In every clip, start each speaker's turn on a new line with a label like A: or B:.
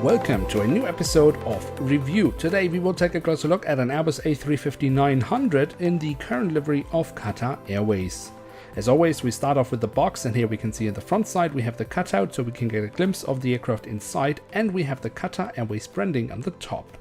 A: welcome to a new episode of Review. Today we will take a closer look at an Airbus A350-900 in the current livery of Qatar Airways. As always, we start off with the box, and here we can see in the front side we have the cutout so we can get a glimpse of the aircraft inside, and we have the Qatar Airways branding on the top.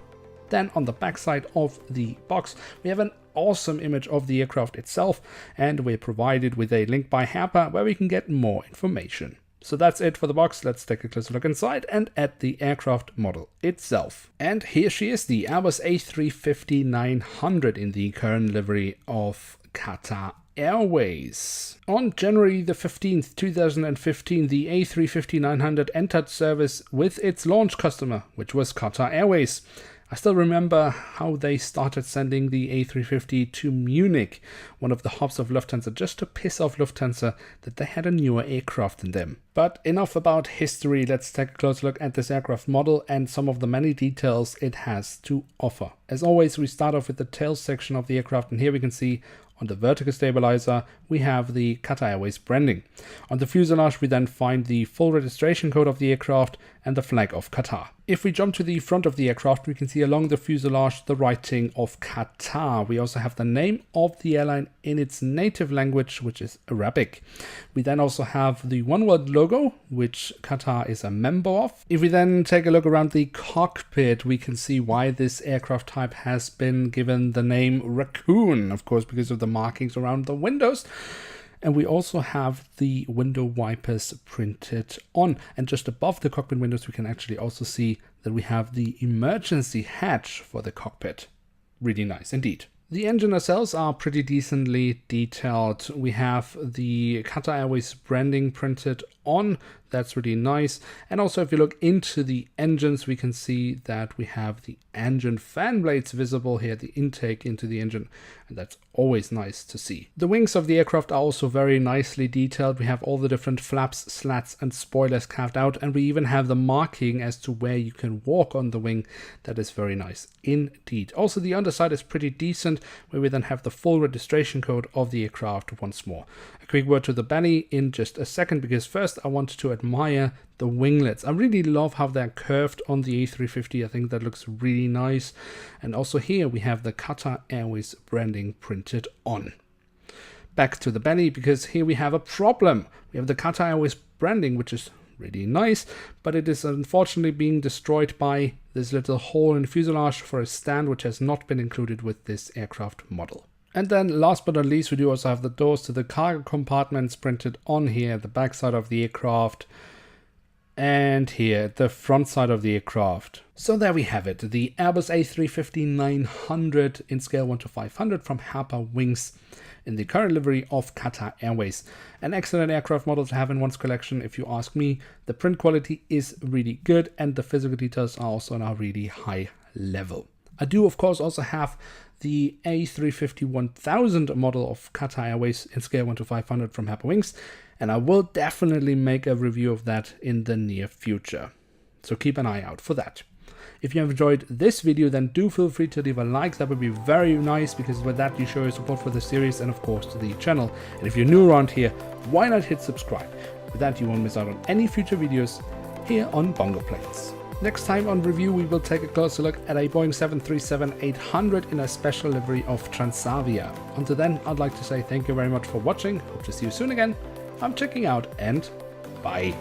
A: Then on the back side of the box we have an awesome image of the aircraft itself, and we're provided with a link by Herpa where we can get more information. So that's it for the box. Let's take a closer look inside and at the aircraft model itself. And here she is, the Airbus A350-900 in the current livery of Qatar Airways. On January the 15th, 2015, the A350-900 entered service with its launch customer, which was Qatar Airways. I still remember how they started sending the A350 to Munich, one of the hubs of Lufthansa, just to piss off Lufthansa that they had a newer aircraft than them. But enough about history, let's take a closer look at this aircraft model and some of the many details it has to offer. As always, we start off with the tail section of the aircraft, and here we can see on the vertical stabilizer we have the Qatar Airways branding. On the fuselage we then find the full registration code of the aircraft and the flag of Qatar. If we jump to the front of the aircraft, we can see along the fuselage the writing of Qatar. We also have the name of the airline in its native language, which is Arabic. We then also have the OneWorld logo, which Qatar is a member of. If we then take a look around the cockpit, we can see why this aircraft type has been given the name Raccoon, of course because of the markings around the windows. And we also have the window wipers printed on. And just above the cockpit windows, we can actually also see that we have the emergency hatch for the cockpit. Really nice indeed. The engine nacelles are pretty decently detailed. We have the Qatar Airways branding printed on. That's really nice. And also if you look into the engines, we can see that we have the engine fan blades visible here, the intake into the engine, and that's always nice to see. The wings of the aircraft are also very nicely detailed. We have all the different flaps, slats and spoilers carved out, and we even have the marking as to where you can walk on the wing. That is very nice indeed. Also the underside is pretty decent, where we then have the full registration code of the aircraft once more. A quick word to the belly in just a second, because first I want to admire the winglets. I really love how they're curved on the A350. I think that looks really nice. And also here we have the Qatar Airways branding printed on. Back to the belly, because here we have a problem. We have the Qatar Airways branding, which is really nice, but it is unfortunately being destroyed by this little hole in the fuselage for a stand, which has not been included with this aircraft model. And then last but not least, we do also have the doors to the cargo compartments printed on here at the back side of the aircraft, and here at the front side of the aircraft. So there we have it, the Airbus A350-900 in scale 1 to 500 from Herpa Wings in the current livery of Qatar Airways. An excellent aircraft model to have in one's collection if you ask me. The print quality is really good and the physical details are also on a really high level. I do of course also have the A350-1000 model of Qatar Airways in scale 1 to 500 from Herpa Wings, and I will definitely make a review of that in the near future. So keep an eye out for that. If you have enjoyed this video, then do feel free to leave a like. That would be very nice, because with that you show your support for the series and of course to the channel. And if you're new around here, why not hit subscribe? With that you won't miss out on any future videos here on Bongoplanes. Next time on Review we will take a closer look at a Boeing 737-800 in a special livery of Transavia. Until then, I'd like to say thank you very much for watching. Hope to see you soon again. I'm checking out and bye.